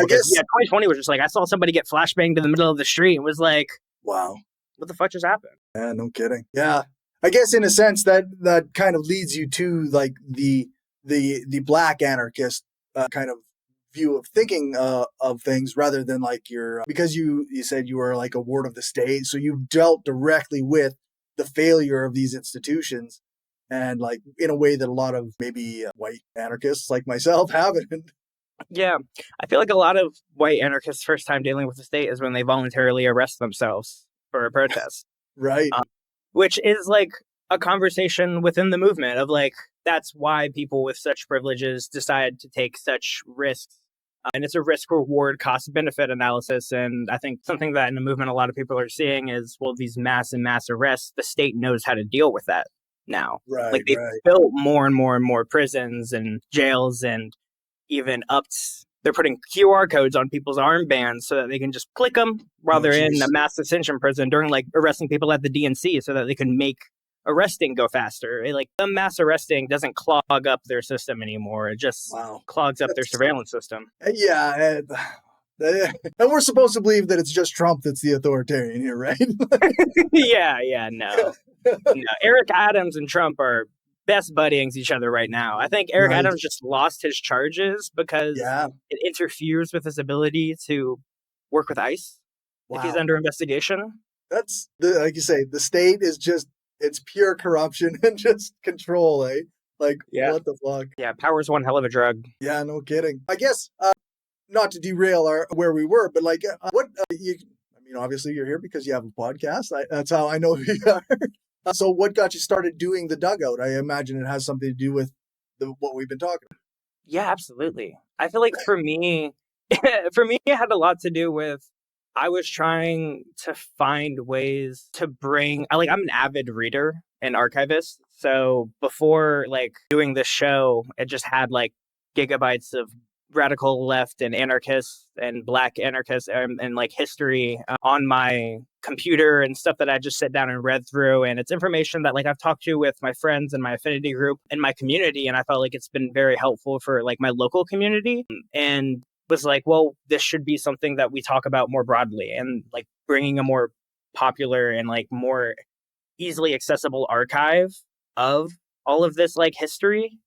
I Because, guess. 2020 was just like, I saw somebody get flashbanged in the middle of the street and was like, Wow. what the fuck just happened? Yeah, no kidding. Yeah. I guess in a sense that kind of leads you to like the black anarchist kind of view of thinking of things rather than like your, because you said you were like a ward of the state. So you dealt directly with the failure of these institutions and like in a way that a lot of maybe white anarchists like myself haven't. Yeah. I feel like a lot of white anarchists' first time dealing with the state is when they voluntarily arrest themselves for a protest. Right. Which is like a conversation within the movement of like, that's why people with such privileges decide to take such risks. And it's a risk reward cost benefit analysis. And I think something that in the movement a lot of people are seeing is, well, these mass arrests, the state knows how to deal with that now. Right. Like they've Right. built more and more and more prisons and jails, and even they're putting QR codes on people's armbands so that they can just click them while Oh, they're in geez. a mass detention prison during like arresting people at the DNC so that they can make arresting go faster. Like the mass arresting doesn't clog up their system anymore. It just Wow. clogs up their surveillance system. Yeah. And we're supposed to believe that it's just Trump that's the authoritarian here, right? No. Eric Adams and Trump are best buddying each other right now. I think Eric Right. Adams just lost his charges because it interferes with his ability to work with ICE if he's under investigation. That's like you say, the state is just, it's pure corruption and just control, eh? Like, what the fuck? Yeah, power's one hell of a drug. Yeah, no kidding. I guess, not to derail where we were, but like, obviously you're here because you have a podcast. That's how I know who you are. So what got you started doing the Dugout? I imagine it has something to do with what we've been talking about. Yeah, absolutely. I feel like for me, it had a lot to do with, I was trying to find ways to bring, I'm an avid reader and archivist. So before like doing this show, it just had like gigabytes of radical left and anarchists and black anarchists and like history on my computer and stuff that I just sit down and read through. And it's information that like I've talked to with my friends and my affinity group and my community. And I felt like it's been very helpful for like my local community, and was like, well, this should be something that we talk about more broadly, and like bringing a more popular and like more easily accessible archive of all of this like history